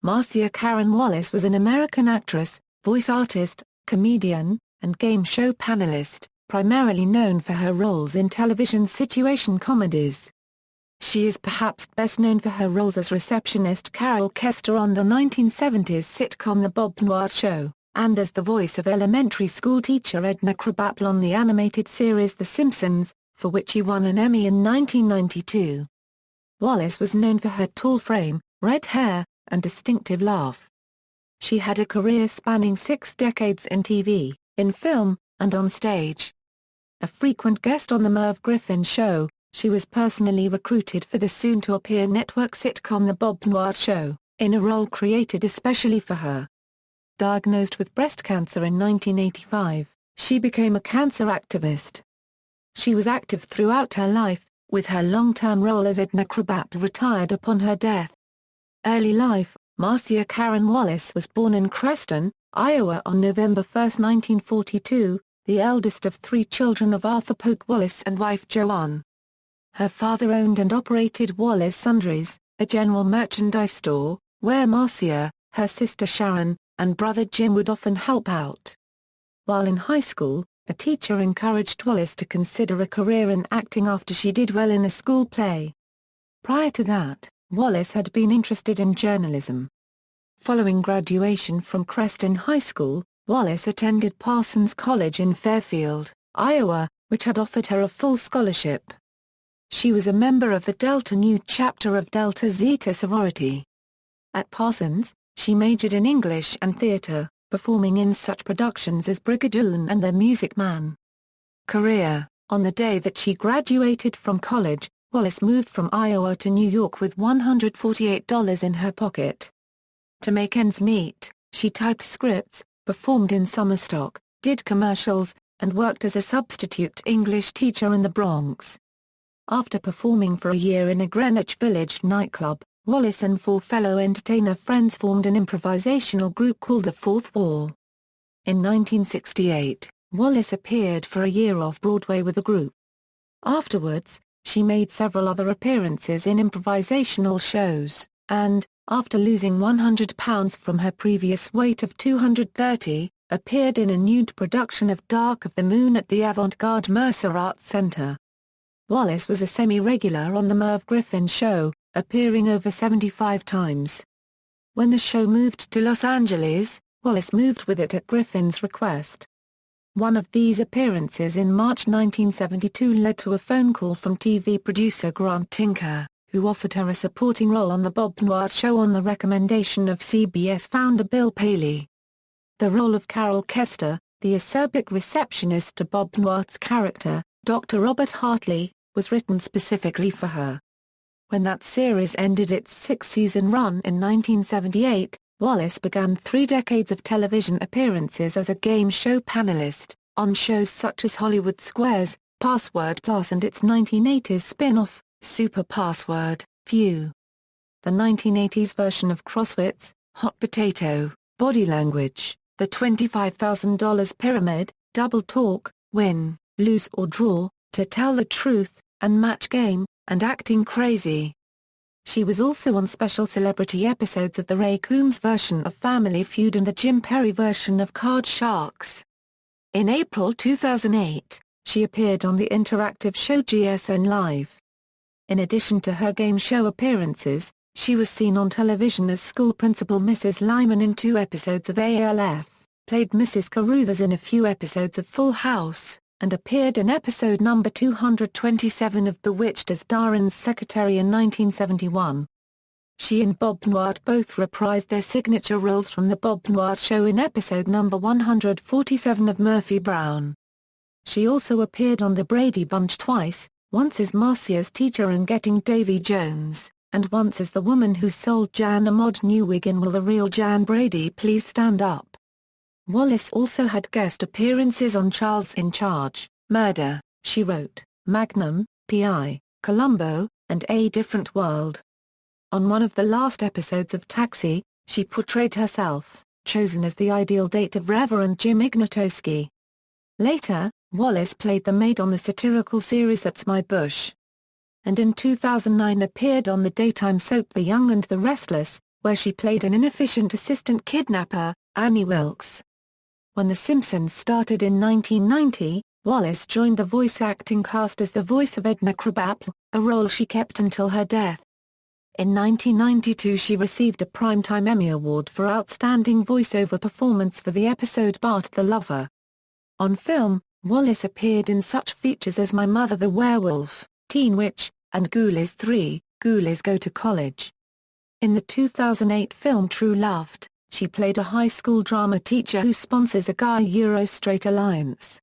Marcia Karen Wallace was an American actress, voice artist, comedian, and game show panelist, primarily known for her roles in television situation comedies. She is perhaps best known for her roles as receptionist Carol Kester on the 1970s sitcom The Bob Newhart Show, and as the voice of elementary school teacher Edna Krabappel on the animated series The Simpsons, for which she won an Emmy in 1992. Wallace was known for her tall frame, red hair, and distinctive laugh. She had a career spanning 6 decades in TV, in film, and on stage. A frequent guest on the Merv Griffin Show, she was personally recruited for the soon-to-appear network sitcom The Bob Newhart Show, in a role created especially for her. Diagnosed with breast cancer in 1985, she became a cancer activist. She was active throughout her life, with her long-term role as Edna Krabappel retired upon her death. Early life: Marcia Karen Wallace was born in Creston, Iowa on November 1, 1942, the eldest of 3 children of Arthur Polk Wallace and wife Joanne. Her father owned and operated Wallace Sundries, a general merchandise store, where Marcia, her sister Sharon, and brother Jim would often help out. While in high school, a teacher encouraged Wallace to consider a career in acting after she did well in a school play. Prior to that, Wallace had been interested in journalism. Following graduation from Creston High School, Wallace attended Parsons College in Fairfield, Iowa, which had offered her a full scholarship. She was a member of the Delta Nu chapter of Delta Zeta sorority. At Parsons, she majored in English and theater, performing in such productions as Brigadoon and The Music Man. Career: on the day that she graduated from college, Wallace moved from Iowa to New York with $148 in her pocket. To make ends meet, she typed scripts, performed in summer stock, did commercials, and worked as a substitute English teacher in the Bronx. After performing for a year in a Greenwich Village nightclub, Wallace and 4 fellow entertainer friends formed an improvisational group called The Fourth Wall. In 1968, Wallace appeared for a year off-Broadway with the group. Afterwards, she made several other appearances in improvisational shows, and, after losing 100 pounds from her previous weight of 230, appeared in a nude production of Dark of the Moon at the Avant-Garde Mercer Arts Center. Wallace was a semi-regular on the Merv Griffin Show, appearing over 75 times. When the show moved to Los Angeles, Wallace moved with it at Griffin's request. One of these appearances in March 1972 led to a phone call from TV producer Grant Tinker, who offered her a supporting role on The Bob Newhart Show on the recommendation of CBS founder Bill Paley. The role of Carol Kester, the acerbic receptionist to Bob Newhart's character, Dr. Robert Hartley, was written specifically for her. When that series ended its 6-season run in 1978, Wallace began 3 decades of television appearances as a game show panelist, on shows such as Hollywood Squares, Password Plus and its 1980s spin-off, Super Password, View. The 1980s version of Crosswits, Hot Potato, Body Language, The $25,000 Pyramid, Double Talk, Win, Lose or Draw, To Tell the Truth, and Match Game, and Acting Crazy. She was also on special celebrity episodes of the Ray Coombs version of Family Feud and the Jim Perry version of Card Sharks. In April 2008, she appeared on the interactive show GSN Live. In addition to her game show appearances, she was seen on television as school principal Mrs. Lyman in 2 episodes of ALF, played Mrs. Carruthers in a few episodes of Full House, and appeared in episode number 227 of Bewitched as Darren's secretary in 1971. She and Bob Newhart both reprised their signature roles from The Bob Newhart Show in episode number 147 of Murphy Brown. She also appeared on The Brady Bunch twice, once as Marcia's teacher in Getting Davy Jones, and once as the woman who sold Jan a mod new wig in Will the Real Jan Brady Please Stand Up. Wallace also had guest appearances on Charles in Charge, Murder, She Wrote, Magnum, P.I., Columbo, and A Different World. On one of the last episodes of Taxi, she portrayed herself, chosen as the ideal date of Reverend Jim Ignatowski. Later, Wallace played the maid on the satirical series That's My Bush. And in 2009 appeared on the daytime soap The Young and the Restless, where she played an inefficient assistant kidnapper, Annie Wilkes. When The Simpsons started in 1990, Wallace joined the voice acting cast as the voice of Edna Krabappel, a role she kept until her death. In 1992 she received a Primetime Emmy Award for Outstanding Voiceover Performance for the episode Bart the Lover. On film, Wallace appeared in such features as My Mother the Werewolf, Teen Witch, and Ghoulies 3, Ghoulies Go to College. In the 2008 film True Loved, she played a high school drama teacher who sponsors a gay-straight alliance.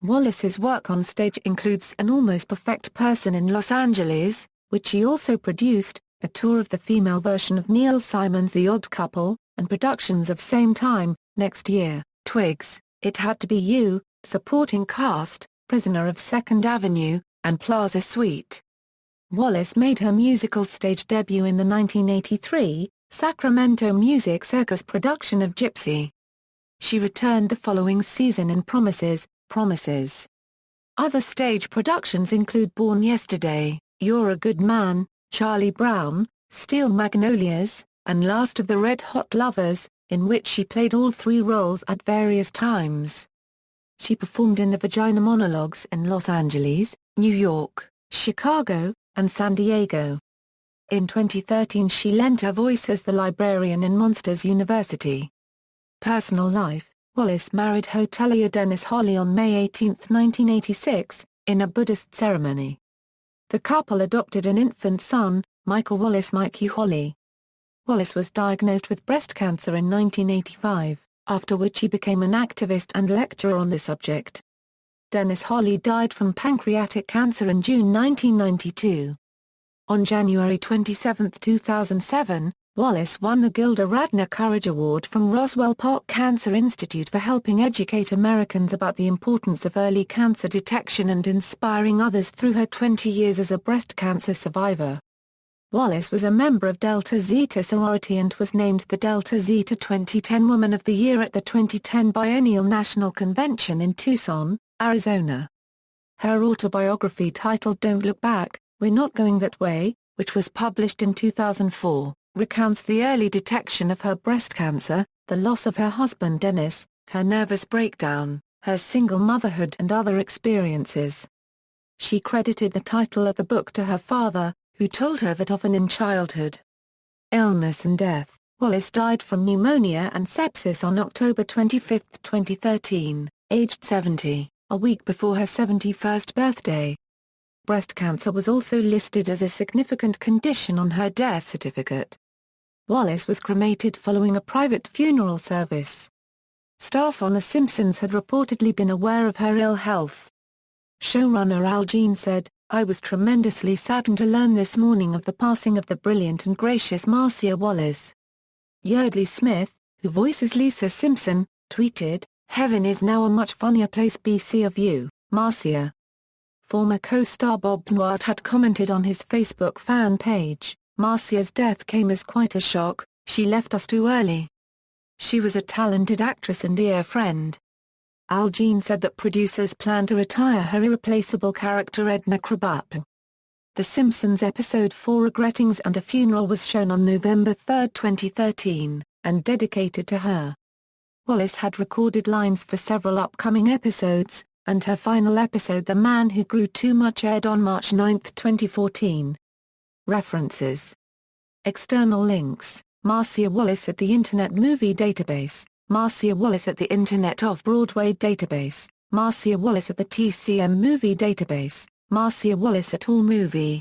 Wallace's work on stage includes An Almost Perfect Person in Los Angeles, which she also produced, a tour of the female version of Neil Simon's The Odd Couple, and productions of Same Time, Next Year, Twigs, It Had to Be You, Supporting Cast, Prisoner of Second Avenue, and Plaza Suite. Wallace made her musical stage debut in the 1983, Sacramento Music Circus production of Gypsy. She returned the following season in Promises, Promises. Other stage productions include Born Yesterday, You're a Good Man, Charlie Brown, Steel Magnolias, and Last of the Red Hot Lovers, in which she played all three roles at various times. She performed in the Vagina Monologues in Los Angeles, New York, Chicago, and San Diego. In 2013 she lent her voice as the librarian in Monsters University. Personal life: Wallace married hotelier Dennis Holly on May 18, 1986, in a Buddhist ceremony. The couple adopted an infant son, Michael Wallace Mikey Holly. Wallace was diagnosed with breast cancer in 1985, after which he became an activist and lecturer on the subject. Dennis Holly died from pancreatic cancer in June 1992. On January 27, 2007, Wallace won the Gilda Radner Courage Award from Roswell Park Cancer Institute for helping educate Americans about the importance of early cancer detection and inspiring others through her 20 years as a breast cancer survivor. Wallace was a member of Delta Zeta sorority and was named the Delta Zeta 2010 Woman of the Year at the 2010 Biennial National Convention in Tucson, Arizona. Her autobiography titled Don't Look Back, We're Not Going That Way, which was published in 2004, recounts the early detection of her breast cancer, the loss of her husband Dennis, her nervous breakdown, her single motherhood and other experiences. She credited the title of the book to her father, who told her that often in childhood illness and death, Wallace died from pneumonia and sepsis on October 25, 2013, aged 70, a week before her 71st birthday. Breast cancer was also listed as a significant condition on her death certificate. Wallace was cremated following a private funeral service. Staff on The Simpsons had reportedly been aware of her ill health. Showrunner Al Jean said, "I was tremendously saddened to learn this morning of the passing of the brilliant and gracious Marcia Wallace." Yeardley Smith, who voices Lisa Simpson, tweeted, "Heaven is now a much funnier place BC of you, Marcia." Former co-star Bob Newhart had commented on his Facebook fan page, "Marcia's death came as quite a shock, she left us too early. She was a talented actress and dear friend." Al Jean said that producers plan to retire her irreplaceable character Edna Krabappel. The Simpsons episode 4 Regrettings and a Funeral was shown on November 3, 2013, and dedicated to her. Wallace had recorded lines for several upcoming episodes, and her final episode The Man Who Grew Too Much aired on March 9, 2014. References. External links: Marcia Wallace at the Internet Movie Database, Marcia Wallace at the Internet Off-Broadway Database, Marcia Wallace at the TCM Movie Database, Marcia Wallace at AllMovie.